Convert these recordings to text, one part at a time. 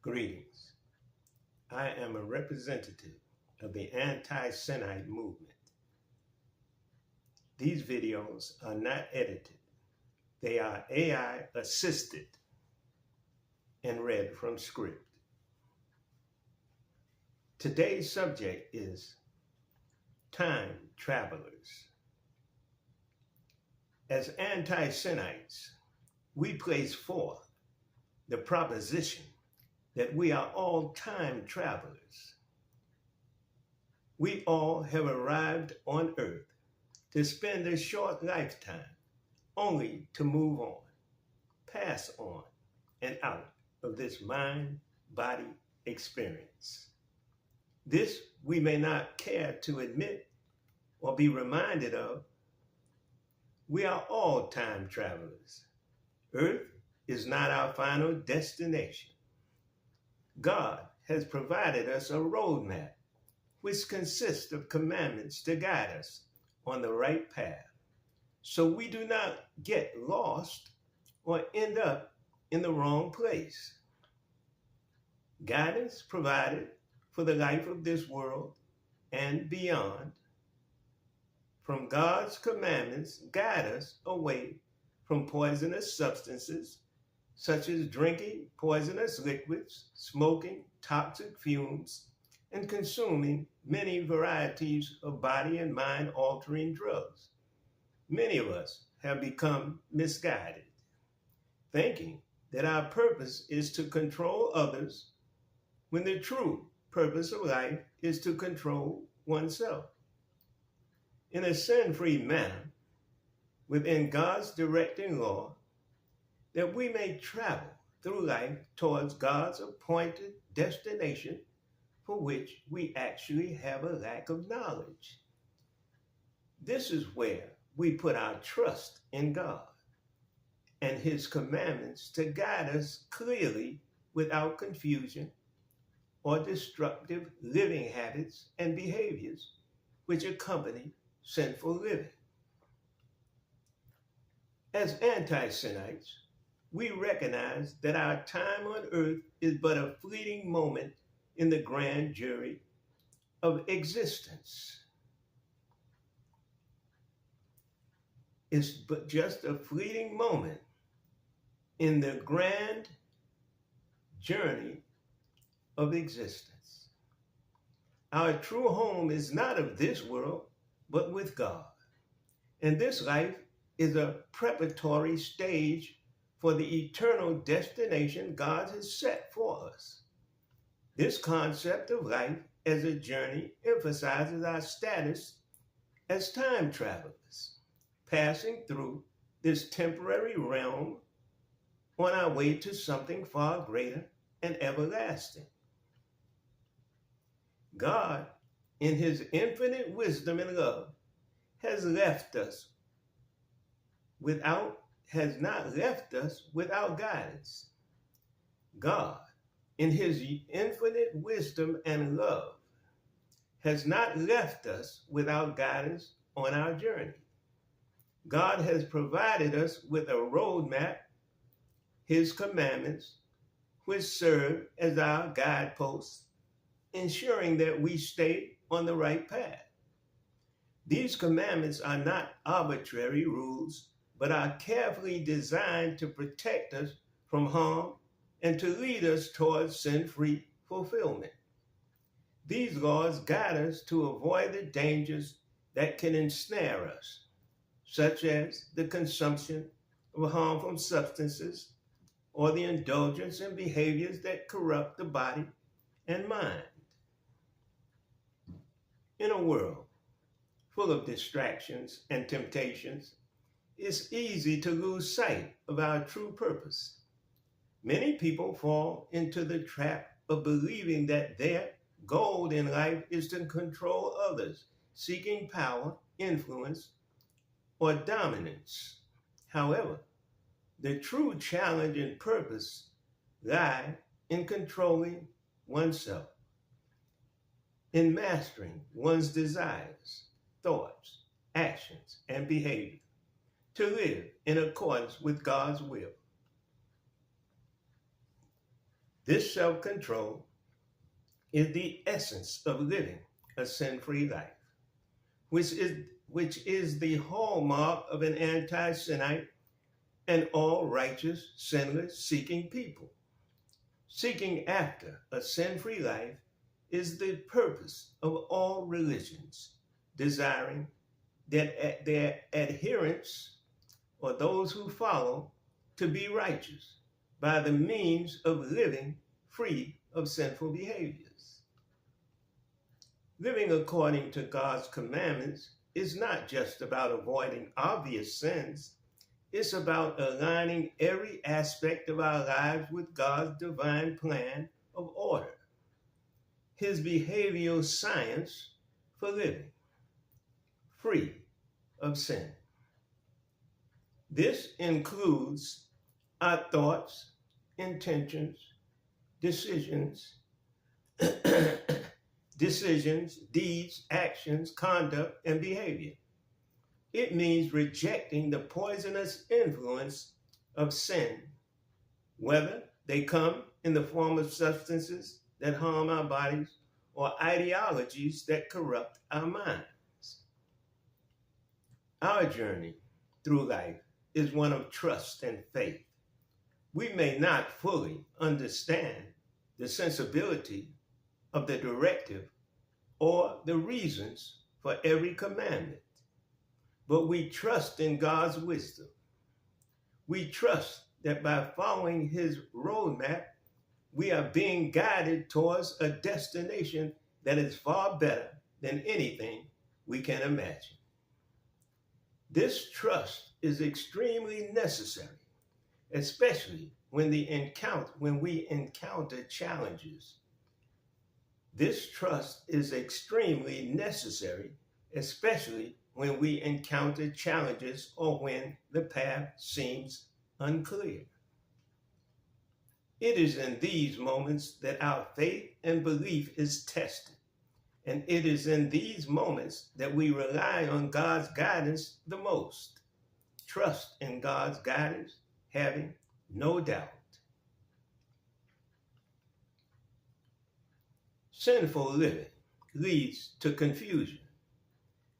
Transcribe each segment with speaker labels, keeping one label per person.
Speaker 1: Greetings. I am a representative of the anti-Semite movement. These videos are not edited. They are AI assisted and read from script. Today's subject is time travelers. As anti-Semites, we place forth the proposition that we are all time travelers. We all have arrived on earth to spend a short lifetime only to move on, pass on, and out of this mind-body experience. This we may not care to admit or be reminded of. We are all time travelers. Earth is not our final destination. God has provided us a roadmap which consists of commandments to guide us on the right path, so we do not get lost or end up in the wrong place. Guidance provided for the life of this world and beyond from God's commandments guide us away from poisonous substances such as drinking poisonous liquids, smoking toxic fumes, and consuming many varieties of body and mind altering drugs. Many of us have become misguided, thinking that our purpose is to control others when the true purpose of life is to control oneself. In a sin-free manner, within God's directing law, that we may travel through life towards God's appointed destination for which we actually have a lack of knowledge. This is where we put our trust in God and His commandments to guide us clearly without confusion or destructive living habits and behaviors which accompany sinful living. As anti-Semites, we recognize that our time on earth is but a fleeting moment in the grand jury of existence. It's but just a fleeting moment in the grand journey of existence. Our true home is not of this world, but with God. And this life is a preparatory stage for the eternal destination God has set for us. This concept of life as a journey emphasizes our status as time travelers, passing through this temporary realm on our way to something far greater and everlasting. God, in His infinite wisdom and love, has not left us without guidance. God, in His infinite wisdom and love, has not left us without guidance on our journey. God has provided us with a roadmap, His commandments, which serve as our guideposts, ensuring that we stay on the right path. These commandments are not arbitrary rules, but are carefully designed to protect us from harm and to lead us towards sin-free fulfillment. These laws guide us to avoid the dangers that can ensnare us, such as the consumption of harmful substances or the indulgence in behaviors that corrupt the body and mind. In a world full of distractions and temptations, it's easy to lose sight of our true purpose. Many people fall into the trap of believing that their goal in life is to control others, seeking power, influence, or dominance. However, the true challenge and purpose lie in controlling oneself, in mastering one's desires, thoughts, actions, and behavior, to live in accordance with God's will. This self-control is the essence of living a sin-free life, which is the hallmark of an anti-Semite and all-righteous, sinless, seeking people. Seeking after a sin-free life is the purpose of all religions, desiring that their adherents or those who follow to be righteous by the means of living free of sinful behaviors. Living according to God's commandments is not just about avoiding obvious sins. It's about aligning every aspect of our lives with God's divine plan of order, his behavioral science for living free of sin. This includes our thoughts, intentions, decisions, deeds, actions, conduct, and behavior. It means rejecting the poisonous influence of sin, whether they come in the form of substances that harm our bodies or ideologies that corrupt our minds. Our journey through life is one of trust and faith. We may not fully understand the sensibility of the directive or the reasons for every commandment, but we trust in God's wisdom. We trust that by following his roadmap, we are being guided towards a destination that is far better than anything we can imagine. This trust is extremely necessary, especially when we encounter challenges. This trust is extremely necessary, especially when we encounter challenges or when the path seems unclear. It is in these moments that our faith and belief is tested, and it is in these moments that we rely on God's guidance the most. Trust in God's guidance, having no doubt. Sinful living leads to confusion,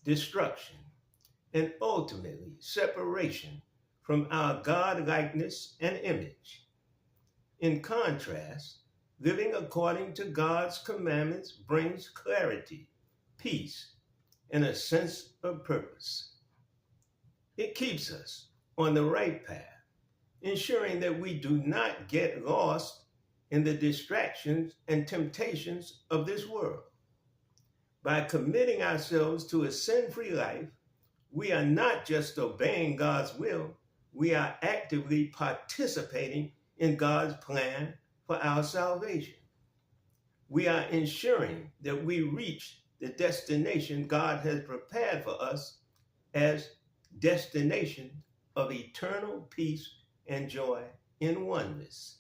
Speaker 1: destruction, and ultimately separation from our God-likeness and image. In contrast, living according to God's commandments brings clarity, peace, and a sense of purpose. It keeps us on the right path, ensuring that we do not get lost in the distractions and temptations of this world. By committing ourselves to a sin-free life, we are not just obeying God's will, we are actively participating in God's plan for our salvation. We are ensuring that we reach the destination God has prepared for us as destination of eternal peace and joy in oneness,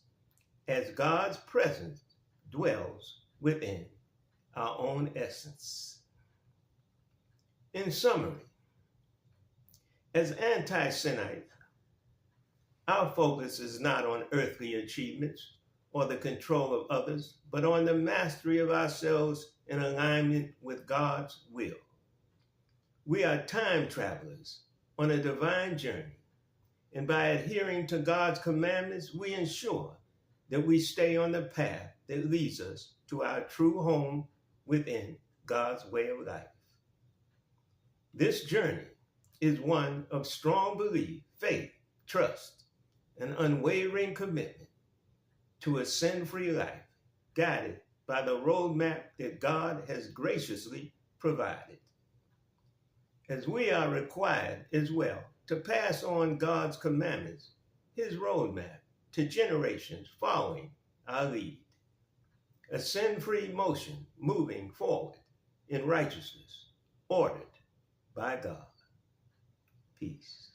Speaker 1: as God's presence dwells within our own essence. In summary, as anti-Semites, our focus is not on earthly achievements or the control of others, but on the mastery of ourselves in alignment with God's will. We are time travelers on a divine journey, and by adhering to God's commandments, we ensure that we stay on the path that leads us to our true home within God's way of life. This journey is one of strong belief, faith, trust, and unwavering commitment to a sin-free life, guided by the roadmap that God has graciously provided. As we are required as well to pass on God's commandments, his roadmap, to generations following our lead. A sin-free motion moving forward in righteousness, ordered by God. Peace.